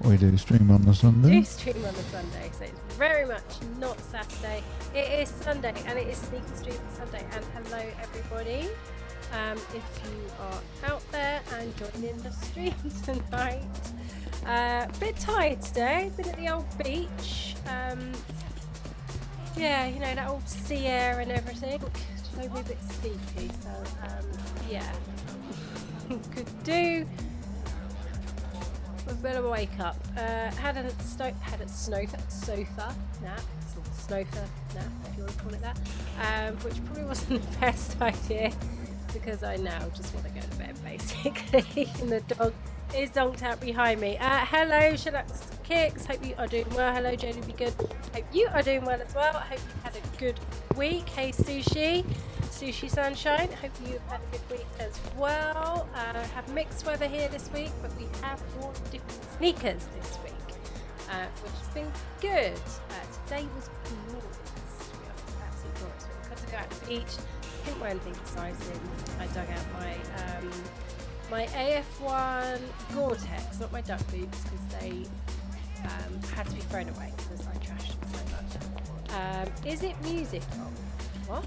We do stream on the Do Sunday. stream on the Sunday, so it's very much not Saturday. It is Sunday, and it is Sneaker Stream Sunday. And hello, everybody. If you are out there and joining the stream tonight, bit tired today. Been at the old beach. Yeah, you know, that old sea air and everything. Maybe a bit sleepy, so yeah, could do a bit of a wake up. Had a sofa nap, if you want to call it that, which probably wasn't the best idea because I now just want to go to bed basically, and the dog is zonked out behind me. Hello, Shalax Kicks. Hope you are doing well. Hello, Jodie. Be good. Hope you are doing well as well. I hope you've had a good week. Hey, Sushi Sunshine. Hope you've had a good week as well. Have mixed weather here this week, but we have worn different sneakers this week, which has been good. Today was glorious. Absolutely glorious. We got to go out to the beach. Didn't wear anything exciting. I dug out my AF1 Gore-Tex, not my duck boots, because they had to be thrown away because I trashed them so much. Is it music on? What?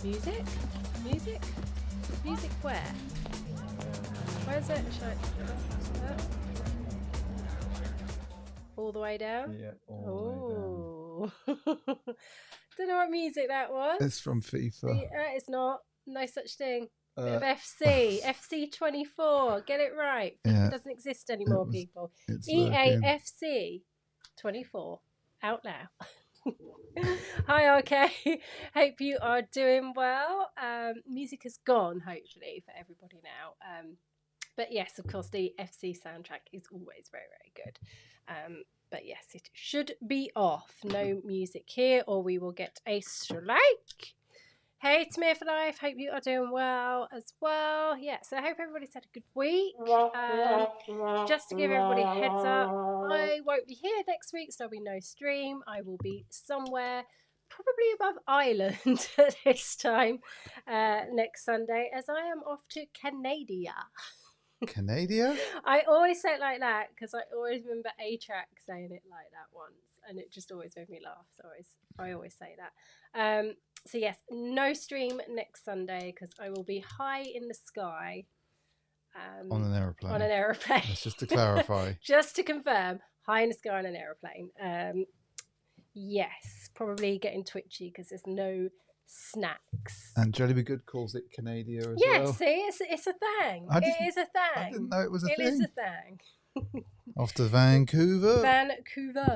Music? Music where? Where's it? All the way down? Yeah, all the way down. Don't know what music that was. It's from FIFA. It's not. No such thing. Bit of FC. FC 24. Get it right. FIFA doesn't exist anymore, people. EA FC 24. Out now. Hi, RK. Hope you are doing well. Music has gone, hopefully, for everybody now. But yes, of course, the FC soundtrack is always very, very good. But yes, it should be off. No music here, or we will get a strike. Hey, it's me for life. Hope you are doing well as well. Yeah, so I hope everybody's had a good week. Just to give everybody a heads up, I won't be here next week, so there'll be no stream. I will be somewhere probably above Ireland at this time next Sunday, as I am off to Canada. Canada? I always say it like that because I always remember A-Track saying it like that once, and it just always made me laugh. So I always say that. So yes, no stream next Sunday because I will be high in the sky. On an aeroplane. On an aeroplane. That's just to clarify. Just to confirm, high in the sky on an aeroplane. Yes, probably getting twitchy because there's no snacks. And Jollibee Good calls it Canada as well. Yeah, see, it's a thing. It is a thing. I didn't know it was a thing. It is a thing. Off to Vancouver.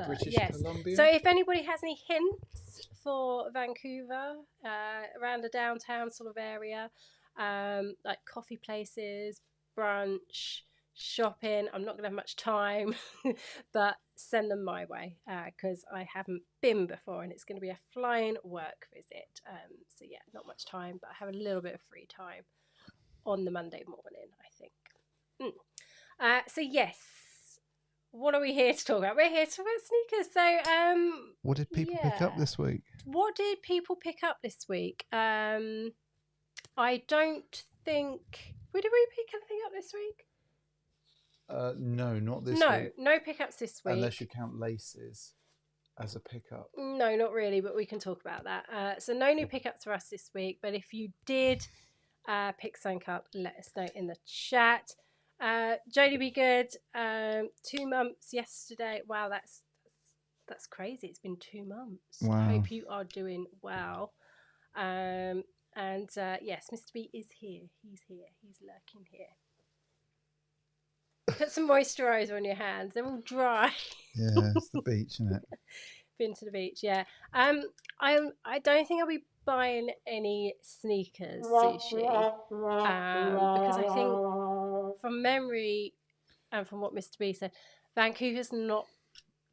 British Columbia. So if anybody has any hints for Vancouver, around the downtown sort of area, like coffee places, brunch, shopping, I'm not going to have much time, but send them my way because I haven't been before and it's going to be a flying work visit. So yeah, not much time, but I have a little bit of free time on the Monday morning, I think. So yes, what are we here to talk about? We're here to talk about sneakers. So what did people pick up this week? What did people pick up this week? I don't think... Did we pick anything up this week? No, not this week. No pickups this week. Unless you count laces as a pickup. No, not really, but we can talk about that. So no new pickups for us this week, but if you did pick something up, let us know in the chat. Jodie Be Good, 2 months yesterday. Wow, that's crazy. It's been 2 months. Wow. I hope you are doing well. And yes, Mr. B is here. He's here. He's lurking here. Put some moisturiser on your hands. They're all dry. Yeah, it's the beach, isn't it? Been to the beach, yeah. I don't think I'll be buying any sneakers, Sushi, because I think from memory and from what Mr. B said, Vancouver's not.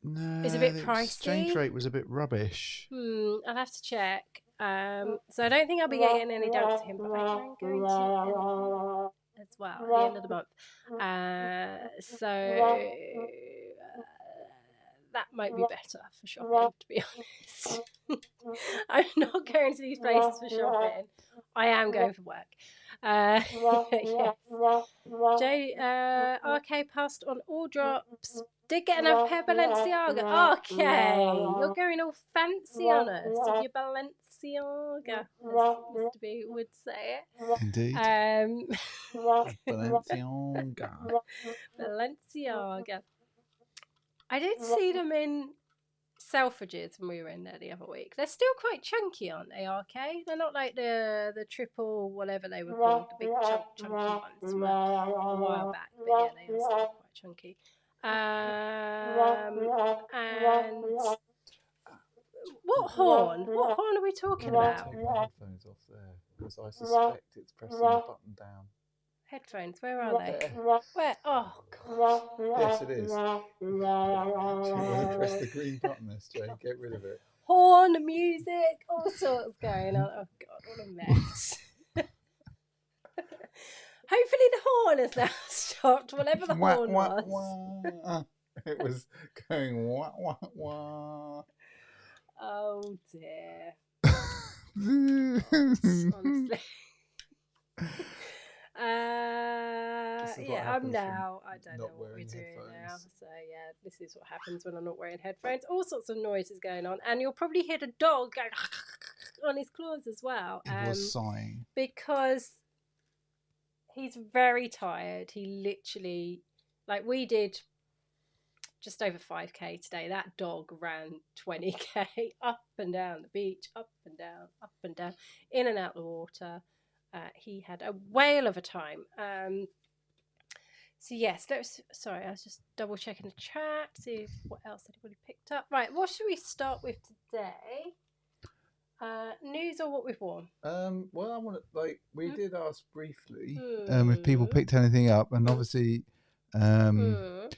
No, it's a bit pricey. Exchange rate was a bit rubbish. I'll have to check. So I don't think I'll be getting any dunks to him, but I am going to as well at the end of the month. So that might be better for shopping, to be honest. I'm not going to these places for shopping. I am going for work. Yes. RK passed on all drops. Did get another pair of Balenciaga. Okay, you're going all fancy on us with your Balenciaga, as Mr. B would say it. Indeed. Balenciaga. Balenciaga. I did see them in Selfridges when we were in there the other week. They're still quite chunky, aren't they, RK? They're not like the triple whatever they were called, the big chunky ones from a while back. But yeah, they are still quite chunky. And what horn? What horn are we talking about? Take my headphones off there because I suspect it's pressing the button down. Headphones, where are they? There. Where? Oh, God. Yes, it is. Do you want to press the green button, SJ? Get rid of it. Horn, music, all sorts going on. Oh, God, what a mess. Hopefully the horn has now stopped, whatever the horn was. Wah. It was going wah, wah, wah. Oh, dear. Honestly. Yeah, I'm now. I don't know what we're doing now. So yeah, this is what happens when I'm not wearing headphones. All sorts of noises going on, and you'll probably hear the dog going on his claws as well. He was sighing because he's very tired. He literally, like we did, just over 5k today. That dog ran 20k up and down the beach, up and down, in and out the water. He had a whale of a time. So yes, sorry, I was just double checking the chat, see what else anybody picked up. Right, what should we start with today? News or what we've worn? Well, I want to we did ask briefly if people picked anything up, and obviously, RK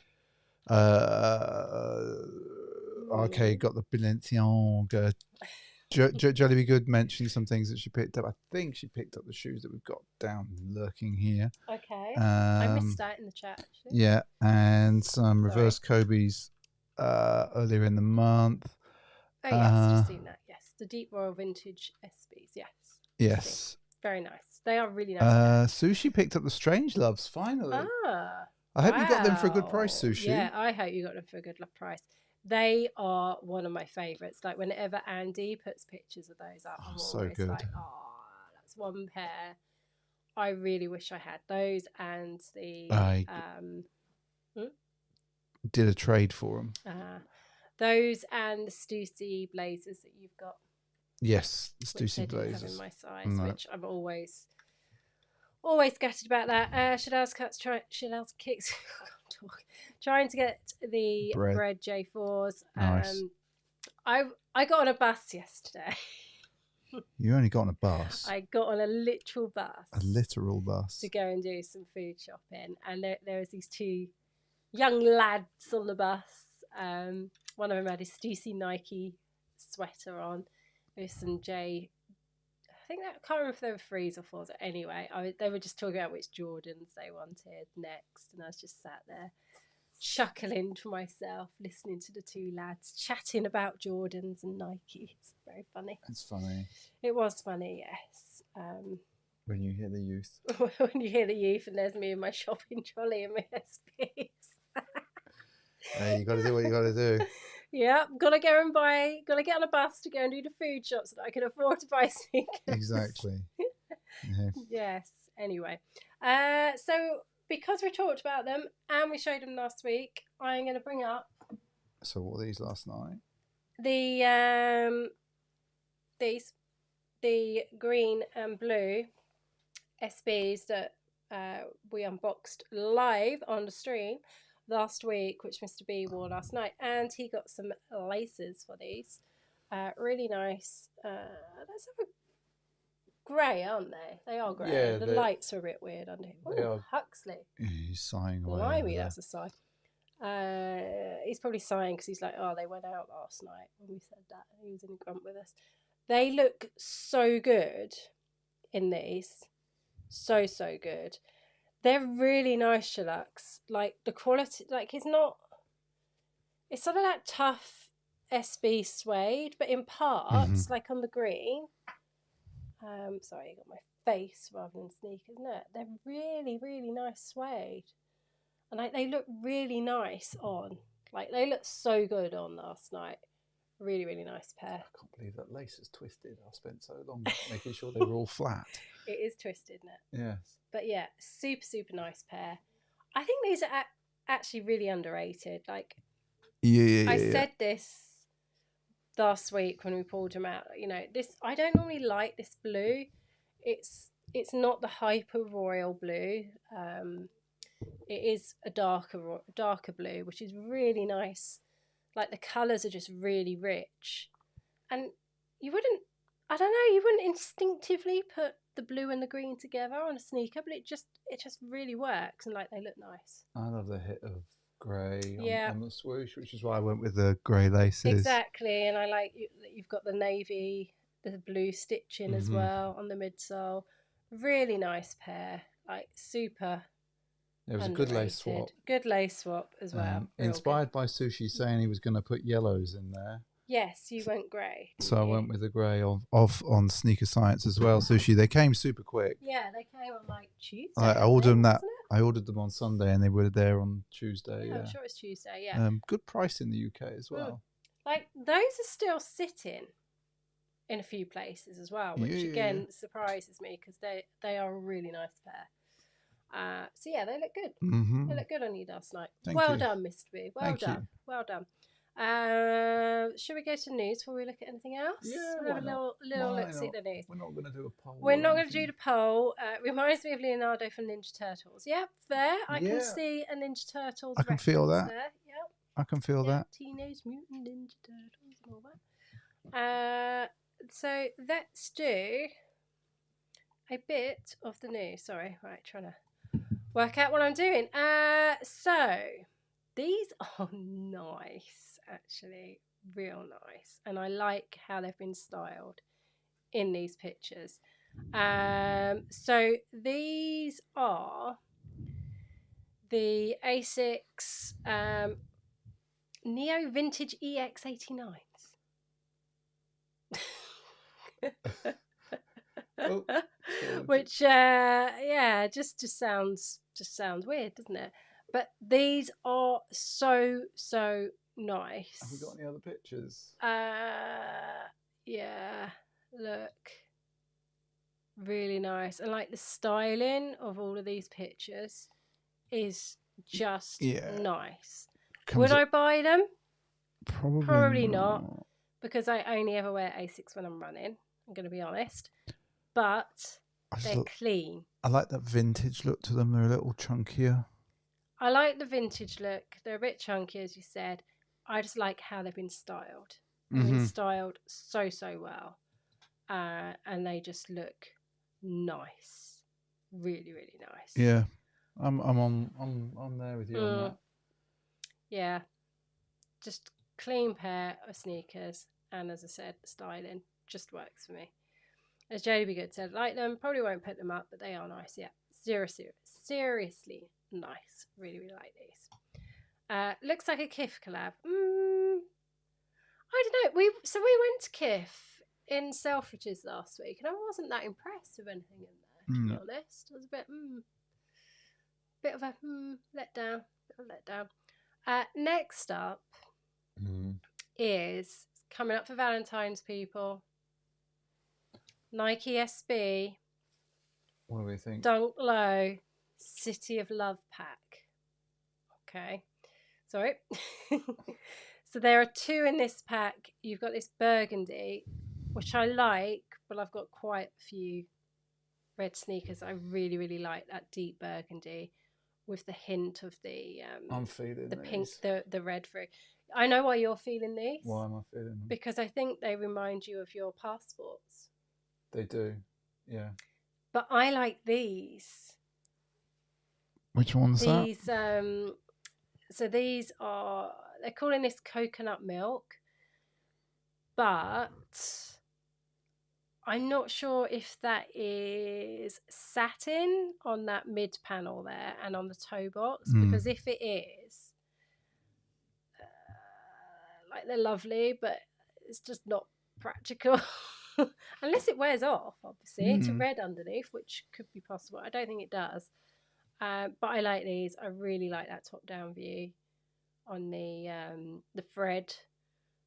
got the Balenciaga. Jollibee Good mentioned some things that she picked up. I think she picked up the shoes that we've got down lurking here. Okay. I missed that in the chat, actually. Yeah, and some reverse Kobe's earlier in the month. Oh, yes, I've just seen that, yes. The Deep Royal Vintage SBs, yes. Yes. Very nice. They are really nice. Sushi picked up the Strange Loves, finally. I hope you got them for a good price, Sushi. Yeah, I hope you got them for a good price. They are one of my favourites. Like whenever Andy puts pictures of those up, I'm always good. like, oh, that's one pair. I really wish I had those and the did a trade for them. Those and the Stussy blazers that you've got. Yes, the Stussy blazers. Have in my size, which I'm always gutted about that. Chanel's kicks. Trying to get the bread J4s. Nice. I got on a bus yesterday. You only got on a bus? I got on a literal bus. A literal bus. To go and do some food shopping. And there was these two young lads on the bus. One of them had his Stussy Nike sweater on with some I can't remember if they were 3s or 4s. Anyway, they were just talking about which Jordans they wanted next. And I was just sat there chuckling to myself, listening to the two lads chatting about Jordans and Nike. It's very funny. It's funny. It was funny, yes. When you hear the youth. When you hear the youth and there's me in my shopping trolley and my SPs. Hey, you got to do what you got to do. Yeah, gotta get on a bus to go and do the food shop so that I can afford to buy sneakers. Exactly. Yeah. Yes. Anyway, so because we talked about them and we showed them last week, I'm going to bring up. So what were these last night? The green and blue SBs that we unboxed live on the stream last week, which Mr. B wore last night, and he got some laces for these. Really nice. That's a grey, aren't they? They are grey. Yeah, the lights are a bit weird under here. Oh, Huxley. He's sighing away. Blimey, that's a sigh. He's probably sighing because he's like, oh, they went out last night when we said that. He was in a grump with us. They look so good in these. So good. They're really nice shellacs. Like the quality, like it's not It's sort of that tough SB suede, but in parts, like on the green. Sorry, I got my face rather than sneakers. No, they're really, really nice suede, and like they look really nice on. Like they look so good on last night. Really, really nice pair. I can't believe that lace is twisted. I spent so long making sure they were all flat. It is twisted, isn't it? Yes. But yeah, super, super nice pair. I think these are actually really underrated. Like, I said this last week when we pulled them out. You know, this I don't normally like this blue. It's not the hyper royal blue. It is a darker blue, which is really nice. Like the colours are just really rich, and you wouldn't instinctively put the blue and the green together on a sneaker, but it just really works, and like they look nice. I love the hit of grey Yeah. on the swoosh, which is why I went with the grey laces. Exactly, and I like you've got the navy, the blue stitching as well on the midsole. Really nice pair, like super. It was underrated. a good lace swap. Good lace swap as well. Inspired by Sushi saying he was going to put yellows in there. Yes, you went grey. So I went with the grey off on Sneaker Science as well. Sushi, they came super quick. Yeah, they came on like Tuesday. I ordered them on Sunday and they were there on Tuesday. Yeah, I'm sure it's Tuesday. Yeah. Good price in the UK as well. Like those are still sitting in a few places as well, which again surprises me because they are a really nice pair. So yeah, they look good. Mm-hmm. They look good on you last night. Thank well you. done, Mr. B. Well Thank done. you. Well done. Should we go to news before we look at anything else? Yeah, we'll have a little look see at the news. We're not going to do a poll. We're not going to do the poll. Reminds me of Leonardo from Ninja Turtles. Yeah, fair. I can see a Ninja Turtles. I can feel that. There. Yep. I can feel that. Teenage Mutant Ninja Turtles and all that. So let's do a bit of the news. Sorry, right, trying to work out what I'm doing. So these are nice, actually, real nice, and I like how they've been styled in these pictures. So these are the Asics Neo Vintage EX89s. Which just sounds weird, doesn't it? But these are so nice. Have we got any other pictures? Yeah, look, really nice, and like the styling of all of these pictures is just nice. Would I buy them? Probably not, because I only ever wear Asics when I'm running. I'm going to be honest, but they're clean. I like that vintage look to them. They're a little chunkier. I like the vintage look. They're a bit chunky, as you said. I just like how they've been styled. They've been styled so well, and they just look nice. Really, really nice. Yeah, I'm on there with you on that. Yeah, just clean pair of sneakers, and as I said, the styling just works for me. As JB Good said, like them, probably won't put them up, but they are nice. Yeah, seriously nice. Really, really like these. Looks like a Kith collab. I don't know. We went to Kith in Selfridges last week, and I wasn't that impressed with anything in there, to be honest. I was a bit of a letdown. Next up is coming up for Valentine's, people. Nike SB. What do we think? Dunk Low City of Love pack. Okay. Sorry. So there are two in this pack. You've got this burgundy, which I like, but I've got quite a few red sneakers. I really, really like that deep burgundy with the hint of the I'm feeling the these. pink, the red through. I know why you're feeling these. Why am I feeling them? Because I think they remind you of your passports. They do, yeah. But I like these. Which one's that? These so these are, they're calling this coconut milk, but I'm not sure if that is satin on that mid panel there and on the toe box, because if it is, they're lovely, but it's just not practical. Unless it wears off, obviously, to red underneath, which could be possible. I don't think it does. But I like these. I really like that top-down view on the thread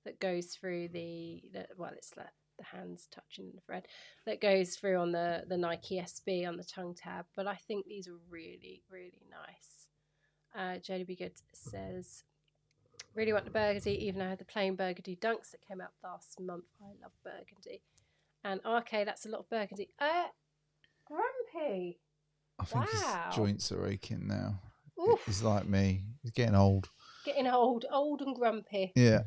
that goes through it's the hands touching the thread that goes through on the Nike SB on the tongue tab. But I think these are really, really nice. Jodie Be Good says, really want the burgundy, even though I had the plain burgundy dunks that came out last month. I love burgundy. And RK, that's a lot of burgundy. Grumpy. I think his Wow. joints are aching now. Oof. He's like me. He's getting old. Getting old and grumpy. Yeah.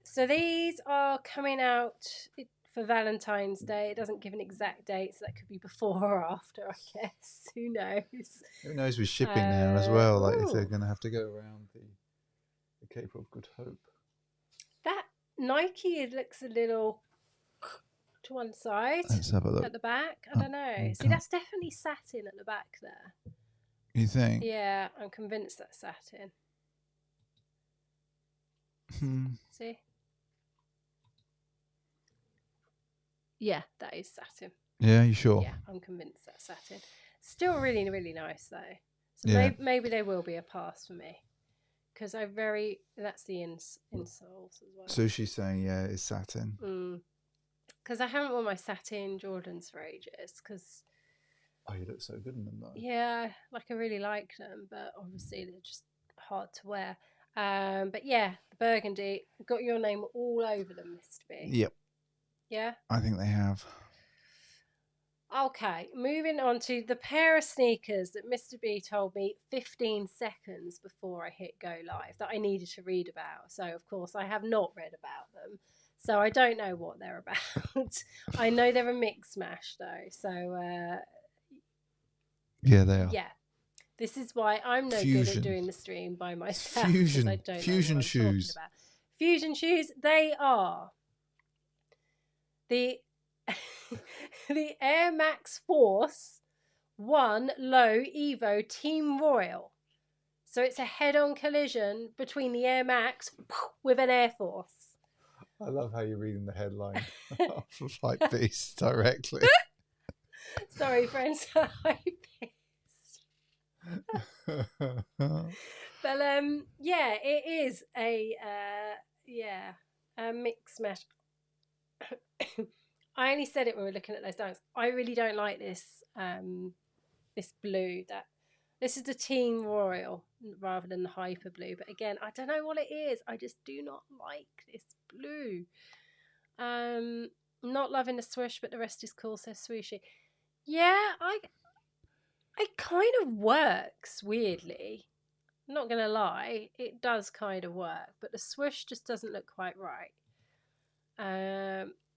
So these are coming out for Valentine's Day. It doesn't give an exact date, so that could be before or after, I guess. Who knows? Who knows with shipping now as well, like if they're ooh. going to have to go around the Cape of Good Hope. That Nike looks a little to one side. Let's have a look. At the back. I don't know. Okay. See, that's definitely satin at the back there. You think? Yeah, I'm convinced that's satin. See? Yeah, that is satin. Yeah, you sure? Yeah, I'm convinced that's satin. Still really, really nice though. So Yeah. maybe they will be a pass for me. Because that's the insoles as well. So she's saying, yeah, it's satin. Because I haven't worn my satin Jordans for ages. Because Oh, you look so good in them though. yeah, like I really like them, but obviously they're just hard to wear. But yeah, the burgundy got your name all over them, Mr. B. Yep. Yeah. I think they have. Okay, moving on to the pair of sneakers that Mr. B told me 15 seconds before I hit go live that I needed to read about. So, of course, I have not read about them. So, I don't know what they're about. I know they're a mix mash, though. So, Yeah, they are. yeah. This is why I'm no good at doing the stream by myself. Fusion. I don't Fusion know what I'm shoes. talking about. Fusion shoes, they are the the Air Max Force 1 Low Evo Team Royal. So it's a head-on collision between the Air Max with an Air Force. I love how you're reading the headline for Hype Beast directly. Sorry, friends. Hype Beast. But yeah, it is a mix mash. I only said it when we were looking at those dunks. I really don't like this this blue. This is the Team Royal rather than the Hyper Blue. But again, I don't know what it is. I just do not like this blue. Not loving the swoosh, but the rest is cool, says Swooshy. Yeah, it kind of works, weirdly. I'm not going to lie. It does kind of work. But the swoosh just doesn't look quite right.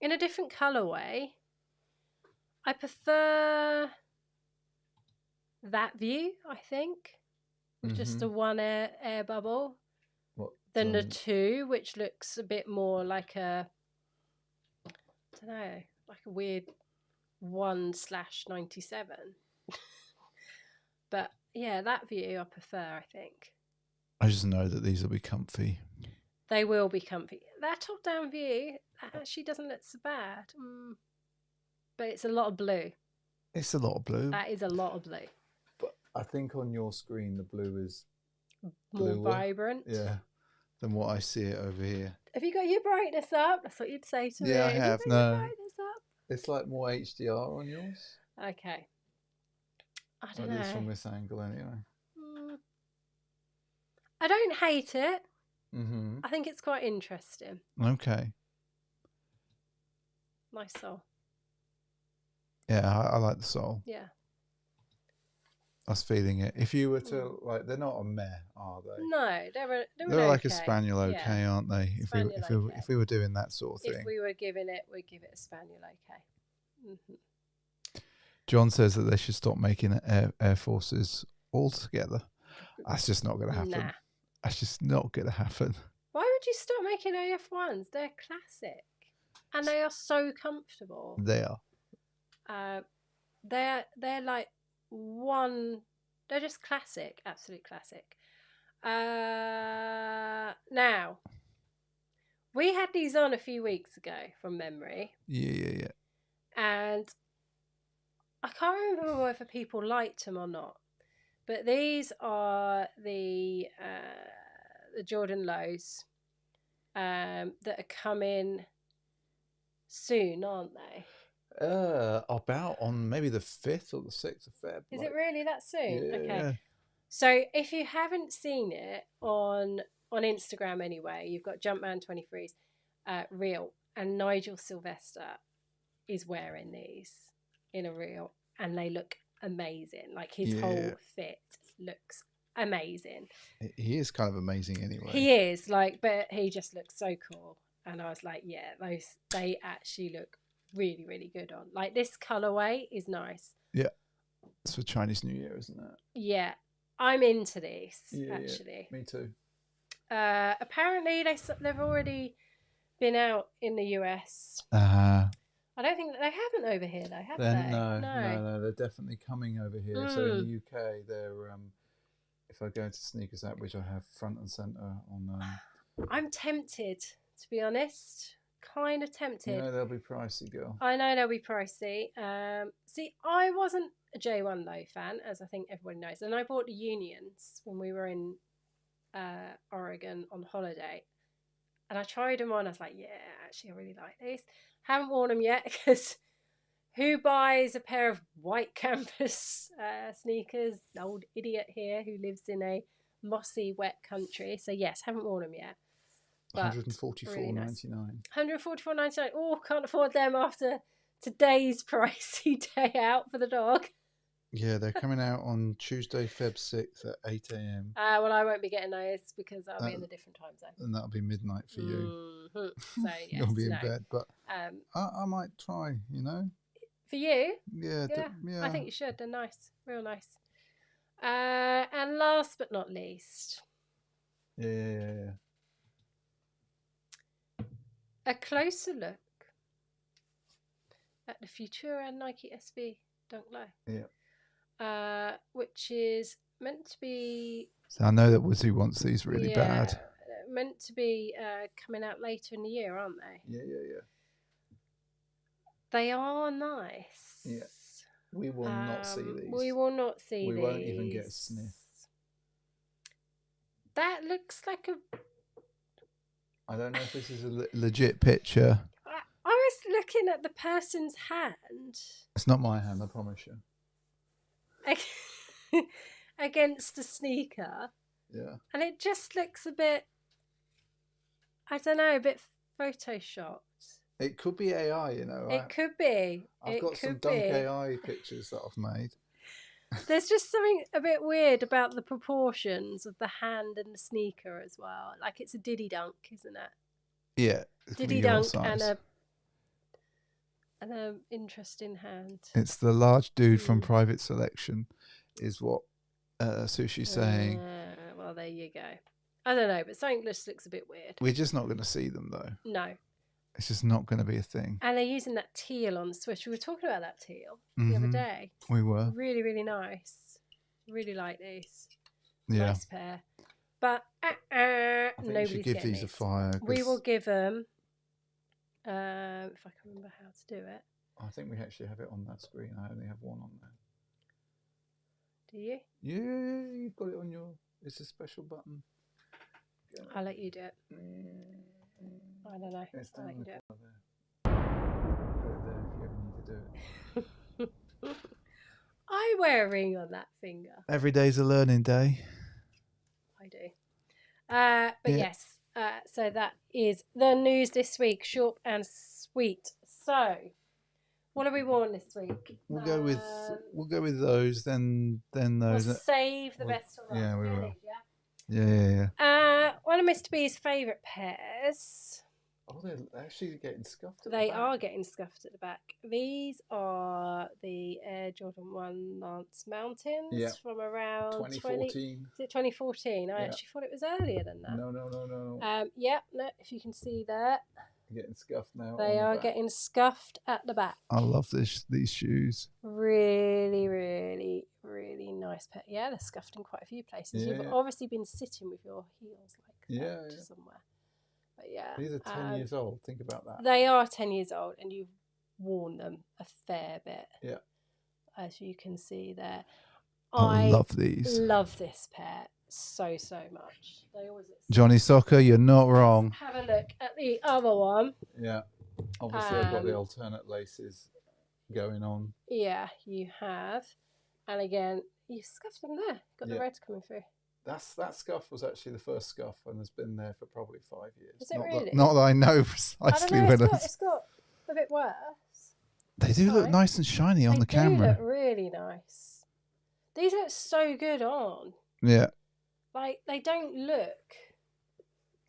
In a different colourway, I prefer that view, I think. Just the one air bubble. Than the two, which looks a bit more like a, I don't know, like a weird 1/97. But yeah, that view I prefer, I think. I just know that these will be comfy. They will be comfy. That top-down view, that actually doesn't look so bad. But it's a lot of blue. It's a lot of blue. That is a lot of blue. But I think on your screen, the blue is more vibrant. Yeah, than what I see it over here. Have you got your brightness up? That's what you'd say to me. Yeah, I have. No. Your brightness up? It's like more HDR on yours. Okay. I don't know. It is from this angle anyway. I don't hate it. Mm-hmm. I think it's quite interesting. Okay. Nice sole. Yeah, I like the sole. Yeah. I was feeling it. If you were to like, they're not a meh, are they? No, they're like a spaniel, okay, aren't they? Spaniel if we were doing that sort of thing. If we were giving it, we'd give it a spaniel, okay. Mm-hmm. John says that they should stop making Air Forces altogether. That's just not going to happen. Nah. That's just not going to happen. Why would you stop making AF1s? They're classic. And they are so comfortable. They are. They're like they're just classic, absolute classic. Now, We had these on a few weeks ago from memory, Yeah. and I can't remember whether people liked them or not. But these are the Jordan Lows that are coming soon, aren't they? About on maybe the 5th or the 6th of Feb. Is it really that soon? Yeah. Okay. So if you haven't seen it on Instagram anyway, you've got Jumpman23's reel, and Nigel Sylvester is wearing these in a reel, and they look amazing. Like his whole fit looks amazing. He is kind of amazing anyway. He is, like, but he just looks so cool. And I was like, yeah, they actually look really, really good on. Like, this colorway is nice. Yeah. It's for Chinese New Year, isn't it? Yeah. I'm into this, actually. Yeah, me too. Apparently, they've already been out in the US. I don't think they haven't over here, though, have they? No, they're definitely coming over here. So in the UK, they're if I go into Sneakers app, which I have front and center on. I'm tempted, to be honest. Kind of tempted. You know they'll be pricey, girl. I know they'll be pricey. See, I wasn't a J1 Low fan, as I think everybody knows, and I bought the Unions when we were in Oregon on holiday, and I tried them on. I was like, yeah, actually, I really like these. Haven't worn them yet because who buys a pair of white canvas sneakers? An old idiot here who lives in a mossy, wet country. So yes, haven't worn them yet. $144.99. Really nice. $144.99. Oh, can't afford them after today's pricey day out for the dog. Yeah, they're coming out on Tuesday, Feb 6th at 8 a.m. Well, I won't be getting those because I'll be in a different time zone. And that'll be midnight for you. So, yes, you'll be in bed. But I might try, you know. For you? Yeah. I think you should. They're nice. Real nice. And last but not least. Yeah. A closer look at the Futura Nike SB Dunk Low. Yeah. Which is meant to be... So I know that Wizzy wants these really bad. Meant to be coming out later in the year, aren't they? Yeah. They are nice. Yeah. We will not see these. We will not see these. We won't even get a sniff. That looks like a... I don't know if this is a legit picture. I was looking at the person's hand. It's not my hand, I promise you. Against the sneaker. Yeah. And it just looks a bit... I don't know, a bit photoshopped. It could be AI, you know. It could be. I've got some Dunk AI pictures that I've made. There's just something a bit weird about the proportions of the hand and the sneaker as well. Like it's a Diddy Dunk, isn't it? Yeah. Diddy Dunk and an interesting hand. It's the large dude from Private Selection, is what Sushi's saying. Well, there you go. I don't know, but something just looks a bit weird. We're just not going to see them, though. No. It's just not going to be a thing. And they're using that teal on the Switch. We were talking about that teal the other day. We were. Really, really nice. Really like these. Yeah. Nice pair. But nobody's give these a fire. We will give them, if I can remember how to do it. I think we actually have it on that screen. I only have one on there. Do you? Yeah, you've got it on your... It's a special button. I'll let you do it. I don't know. It's I'll let you do it. Put it there if you ever need to do it. I wear a ring on that finger. Every day's a learning day. I do. But yes, so that is the news this week, short and sweet. So, what have we worn this week? We'll go with those, then those. We'll save the best for last. Yeah, we will. Yeah. One of Mr. B's favourite pairs. Oh, they're actually getting scuffed at They the back. are getting scuffed at the back. These are the Air Jordan 1 Lance Mountains from around 2014. Is it 2014? I actually thought it was earlier than that. No. If you can see that. Getting scuffed now. They are getting scuffed at the back. I love these shoes. Really, really, really nice pair. Yeah, they're scuffed in quite a few places. Yeah, You've obviously been sitting with your heels like that somewhere. But yeah, These are 10 years old. Think about that. they are 10 years old, and you've worn them a fair bit. Yeah. As you can see there. I love these. Love this pair so much. They always look Johnny Soccer, you're not wrong. Have a look at the other one. Yeah. Obviously, I've got the alternate laces going on. Yeah, you have. And again, you scuffed them there. Got the red coming through. That scuff was actually the first scuff and has been there for probably 5 years. Is it really? Not that I know precisely when it's got a bit worse. They do look nice and shiny on the camera. They do look really nice. These look so good on. Yeah. Like, they don't look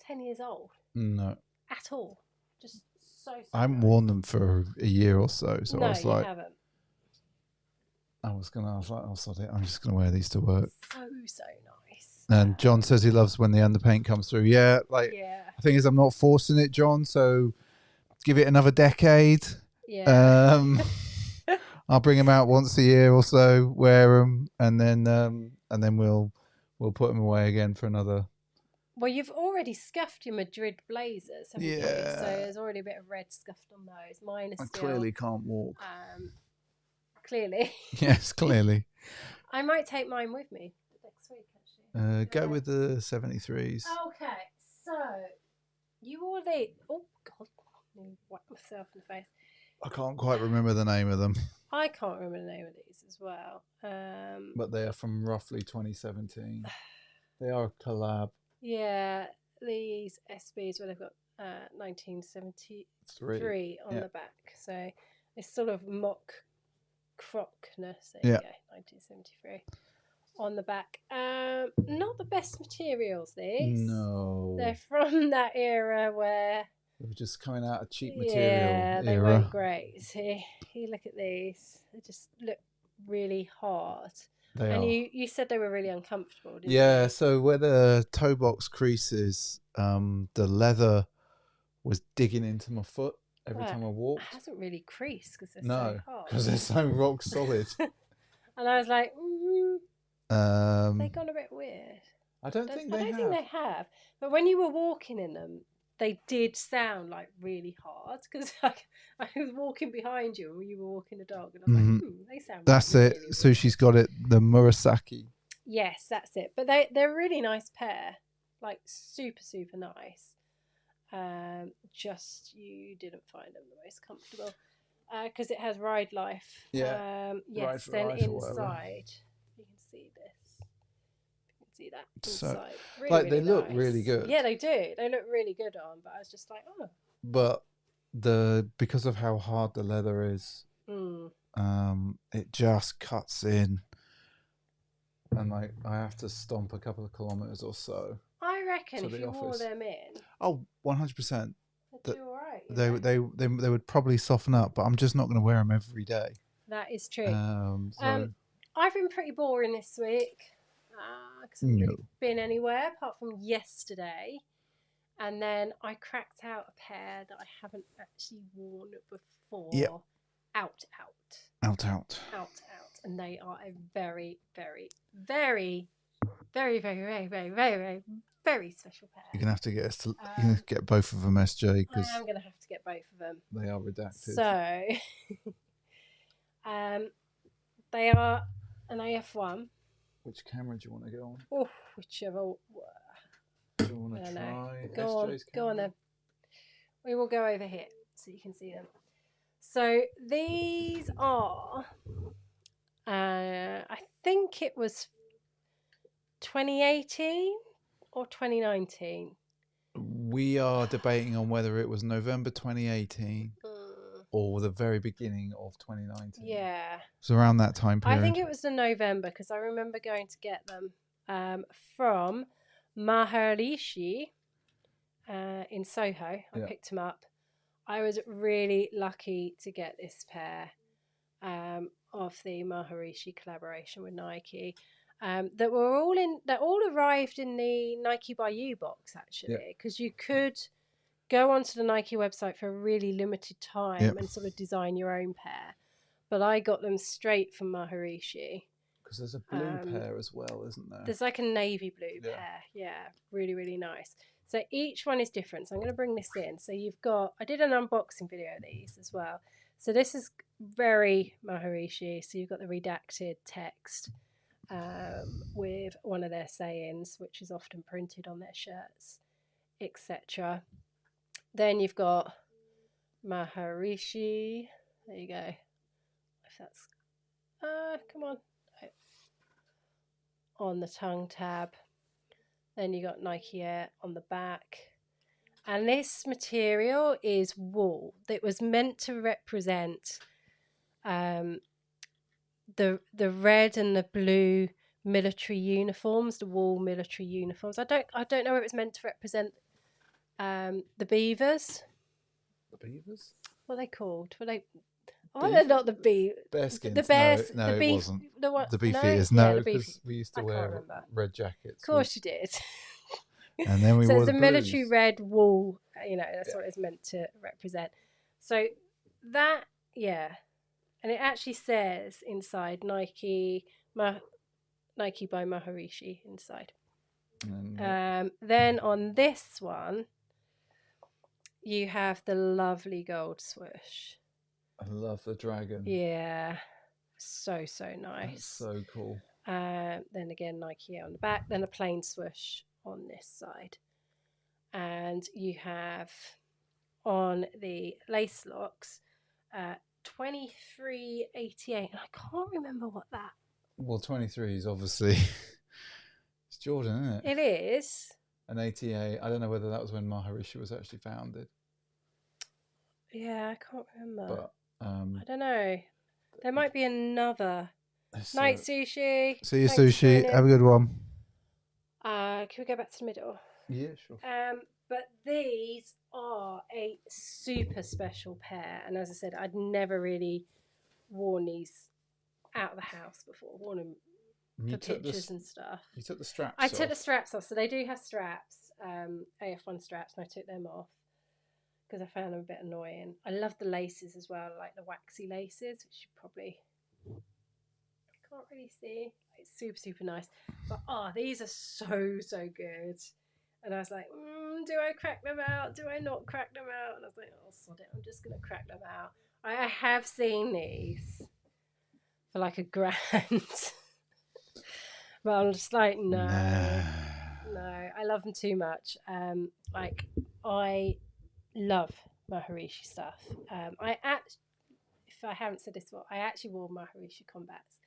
10 years old. No. At all. Just so I haven't worn them for a year or so, so no, I was like, you haven't. I was like, oh, sod it, I'm just gonna wear these to work. So nice. And John says he loves when the underpaint comes through. Yeah, like the thing is, I'm not forcing it, John. So give it another decade. Yeah. I'll bring them out once a year or so, wear them, and then we'll put them away again for another. Well, you've already scuffed your Madrid Blazers, haven't you? So there's already a bit of red scuffed on those. Mine is I clearly can't walk. Clearly. Yes, clearly. I might take mine with me next week, actually. Go with the 73s. Okay, so you wore the... Oh, God. I whacked myself in the face. I can't quite remember the name of them. I can't remember the name of these as well. But they are from roughly 2017. They are a collab. Yeah, these SBs, where they've got 1973 on the back. So it's sort of mock Crocness. There you go, 1973 on the back. Not the best materials, these. No. They're from that era where... They were just coming out of cheap material. Yeah, they weren't great. See, you look at these. They just look really hard. They are. You said they were really uncomfortable, didn't you? You? So where the toe box creases, the leather was digging into my foot every time I walked. It hasn't really creased because they're so hard. Because they're so rock solid. And I was like, they've gone a bit weird. I don't think they have. But when you were walking in them, they did sound like really hard because I was walking behind you and you were walking a dog, and I was like, they sound. That's really, it. Really so weird. She's got it. The Murasaki. Yes, that's it. But they're a really nice pair, like super nice. Just you didn't find them the most comfortable because it has Ride Life. Yeah. Yes. Then inside you can see this. See that inside. So, really, they look really good. Yeah, they do. They look really good on, but I was just like, oh. But because of how hard the leather is, it just cuts in, and like I have to stomp a couple of kilometers or so. I reckon if you wore them in, 100%. They'd do all right. They would probably soften up, but I'm just not going to wear them every day. That is true. I've been pretty boring this week. Because I haven't really been anywhere apart from yesterday, and then I cracked out a pair that I haven't actually worn before. Yep. Out, and they are a very, very, very, very, very, very, very, very, very, very special pair. You're gonna have to get us to. You're gonna get both of them, SJ. Because I am gonna have to get both of them. They are redacted. So, they are an AF1. Which camera do you want to go on? Oh, whichever. Do you want to try SJ's Go on then. We will go over here so you can see them. So these are, I think it was 2018 or 2019. We are debating on whether it was November 2018 or the very beginning of 2019. Yeah. So around that time period. I think it was the November because I remember going to get them from Maharishi in Soho. I picked them up. I was really lucky to get this pair of the Maharishi collaboration with Nike. That all arrived in the Nike by You box actually, because you could go onto the Nike website for a really limited time and sort of design your own pair. But I got them straight from Maharishi. Because there's a blue pair as well, isn't there? There's like a navy blue pair. Yeah, really, really nice. So each one is different. So I'm going to bring this in. So you've got, I did an unboxing video of these as well. So this is very Maharishi. So you've got the redacted text with one of their sayings, which is often printed on their shirts, etc. Then you've got Maharishi. There you go. If that's come on. On the tongue tab. Then you got Nike Air on the back. And this material is wool. It was meant to represent the red and the blue military uniforms, the wool military uniforms. I don't know if it was meant to represent the beavers. The beavers? What are they called? Were they? Oh, they're not the bearskins. The bears. No, the it beef, wasn't. The beef no? eaters. Yeah, No, the beef. because we used to I wear can't remember. red jackets. Of course you did. And then we so wore it's the a blues. military red wool. That's what it's meant to represent. So that, yeah. And it actually says inside Nike by Maharishi inside. Then on this one, you have the lovely gold swoosh. I love the dragon. Yeah. So nice. That's so cool. Then again, Nike on the back, then a plain swoosh on this side. And you have on the lace locks 2388. And I can't remember what that. Well, 23 is obviously it's Jordan, isn't it? It is. And 88, I don't know whether that was when Maharishi was actually founded. Yeah, I can't remember. But I don't know. There might be another. Night Sushi. See you, Sushi. Have a good one. Can we go back to the middle? Yeah, sure. But these are a super special pair. And as I said, I'd never really worn these out of the house before. Worn them for pictures and stuff. You took the straps off? I took the straps off. So they do have straps, AF1 straps, and I took them off because I found them a bit annoying. I love the laces as well, like the waxy laces, which you probably can't really see. It's super nice. But these are so good. And I was like, do I crack them out? Do I not crack them out? And I was like, oh, sod it, I'm just going to crack them out. I have seen these for like $1,000. But I'm just like, no, I love them too much. I love Maharishi stuff. If I haven't said this before, I actually wore Maharishi combats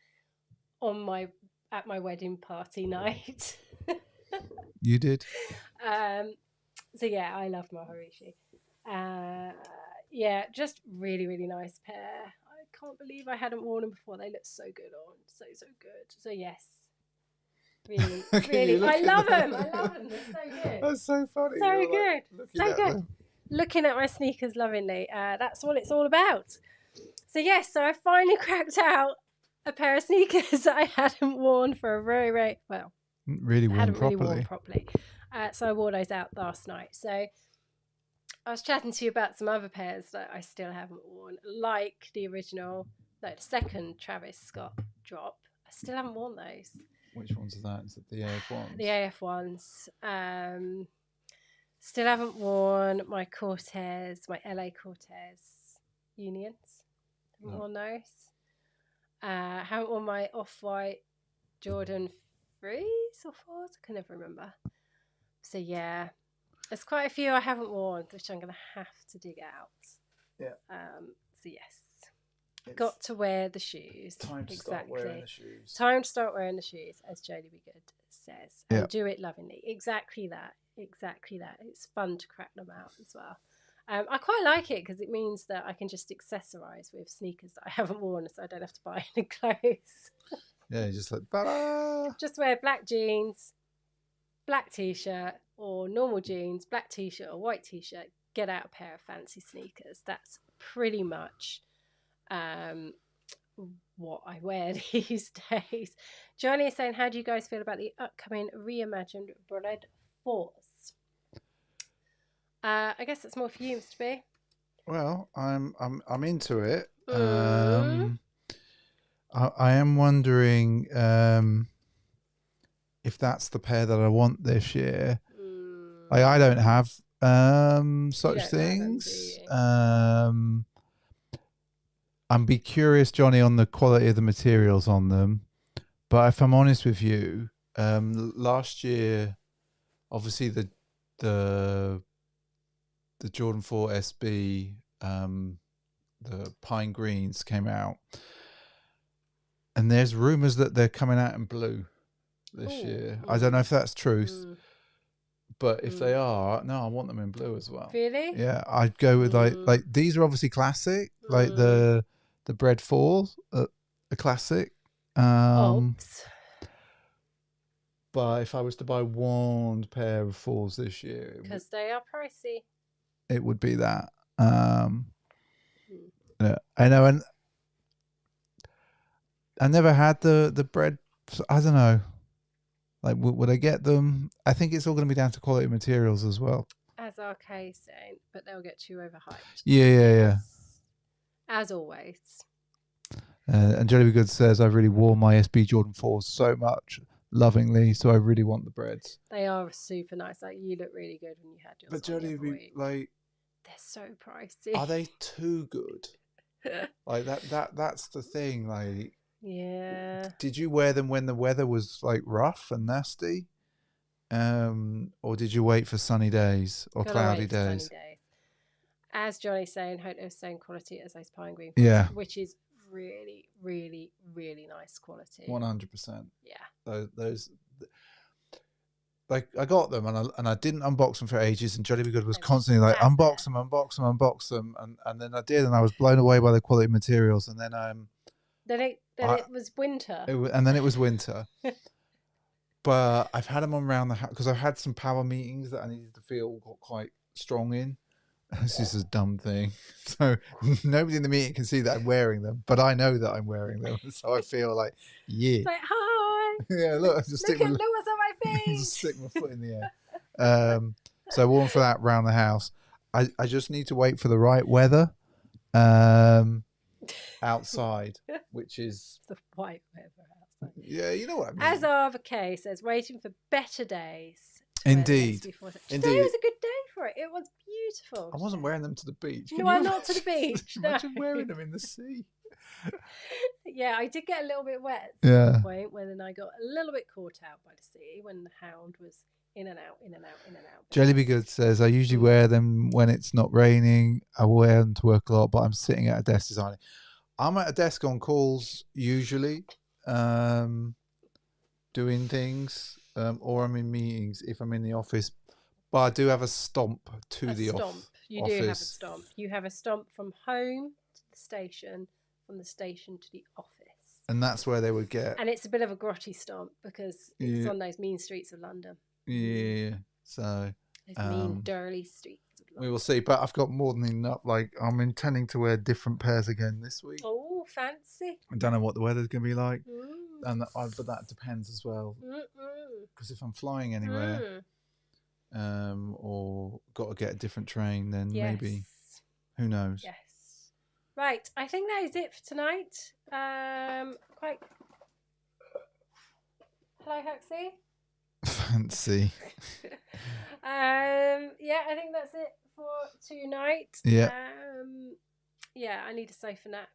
at my wedding party night. You did? So yeah, I love Maharishi. Yeah, just really nice pair. I can't believe I hadn't worn them before. They look so good on, so good. So yes, really, I love them. They're so good. That's so funny. So good, so good. Looking at my sneakers lovingly. That's what it's all about. So yes, so I finally cracked out a pair of sneakers that I hadn't worn for a very well. Really worn properly. So I wore those out last night. So I was chatting to you about some other pairs that I still haven't worn, like the original, like the second Travis Scott drop. I still haven't worn those. Which ones are that? Is it the AF ones? The AF ones. Still haven't worn my Cortez, my LA Cortez Unions. Haven't worn those. Haven't worn my Off-White Jordan 3s or 4s. I can never remember. So yeah, there's quite a few I haven't worn, which I'm going to have to dig out. Yeah. So yes, got to wear the shoes. Time to start wearing the shoes. Time to start wearing the shoes, as Jodie Be Good says, and do it lovingly. Exactly that. It's fun to crack them out as well. I quite like it because it means that I can just accessorize with sneakers that I haven't worn, so I don't have to buy any clothes. Yeah, just like, ba-da! Just wear black jeans, black t-shirt, or normal jeans, black t-shirt or white t-shirt. Get out a pair of fancy sneakers. That's pretty much what I wear these days. Johnny is saying, how do you guys feel about the upcoming reimagined Bread Force? I guess it's more for you, Mr. B. Well, I'm into it. I am wondering if that's the pair that I want this year. I don't have such don't things. have them, I'd be curious, Johnny, on the quality of the materials on them. But if I'm honest with you, last year, obviously the Jordan 4 SB, the Pine Greens came out, and there's rumours that they're coming out in blue this year. I don't know if that's truth, but if they are, no, I want them in blue as well. Really? Yeah, I'd go with like these are obviously classic, like the Bread 4, a classic. But if I was to buy one pair of 4s this year, because they are pricey, it would be that. Yeah, I know, and I never had the bread. I don't know. Like, would I get them? I think it's all going to be down to quality materials as well. As RK saying, but they'll get too overhyped. Yeah. As always. And Jelly Be Good says, I've really worn my SB Jordan 4s so much, lovingly, so I really want the breads. They are super nice. Like, you look really good when you had yours. But Jelly Be, like, they're so pricey. Are they too good? Like that's the thing. Like, yeah. Did you wear them when the weather was like rough and nasty? Or did you wait for sunny days or cloudy days? Sunny days. As Johnny's saying, hope they're the same quality as those Pine Green. Yeah. Which is really, really, really nice quality. 100%. Yeah. Those like I got them and I didn't unbox them for ages, and Jelly Be Good was constantly like unbox them, and then I did, and I was blown away by the quality of materials, and then it was winter. And then it was winter. But I've had them on around the house because I've had some power meetings that I needed to feel quite strong in. This is a dumb thing. So nobody in the meeting can see that I'm wearing them, but I know that I'm wearing them. So I feel like, yeah. It's like, hi. Yeah, look, Look at what's on my feet. Just stick my foot in the air. So I wore them for that around the house. I just need to wait for the right weather outside, which is the white weather outside. Yeah, you know what I mean. As RK says, waiting for better days. Indeed. Today was a good day for it. It was beautiful. I wasn't wearing them to the beach. No, I'm not to the beach. Imagine wearing them in the sea. Yeah, I did get a little bit wet at one point when I got a little bit caught out by the sea when the hound was in and out. Jelly Be Good says, I usually wear them when it's not raining. I wear them to work a lot, but I'm sitting at a desk designing. I'm at a desk on calls usually, doing things, or I'm in meetings if I'm in the office. But I do have a stomp to the office. You do have a stomp. You have a stomp from home to the station, from the station to the office. And that's where they would get. And it's a bit of a grotty stomp because it's on those mean streets of London. Yeah. So. Those mean, dirty streets. We will see, but I've got more than enough. Like, I'm intending to wear different pairs again this week. Oh, fancy! I don't know what the weather's going to be like, but that depends as well. Because if I'm flying anywhere, or got to get a different train, then maybe who knows? Yes. Right, I think that is it for tonight. Quite. Hello, Huxley. Fancy. Yeah, I think that's it for tonight. Yeah. Yeah, I need a sofa nap.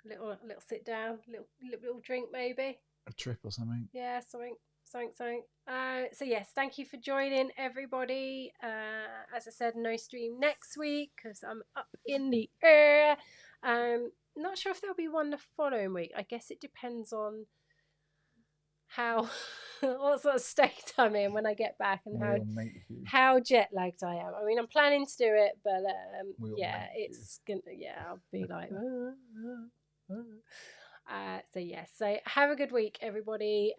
A little sit down, little drink maybe. A trip or something. Yeah, something. So yes, thank you for joining, everybody. As I said, no stream next week because I'm up in the air. Not sure if there'll be one the following week. I guess it depends on what sort of state I'm in when I get back and how jet lagged I am. I mean, I'm planning to do it, but I'll be like. So yes, so have a good week, everybody.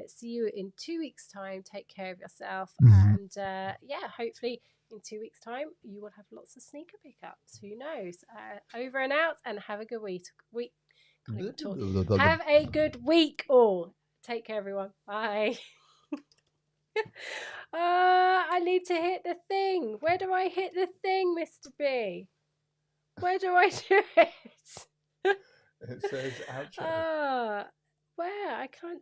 See you in 2 weeks' time. Take care of yourself, and hopefully in 2 weeks' time you will have lots of sneaker pickups. Who knows? Over and out, and have a good week. Have a good week, all. Take care, everyone. Bye. I need to hit the thing. Where do I hit the thing, Mr. B? Where do I do it? It says outro. Where? I can't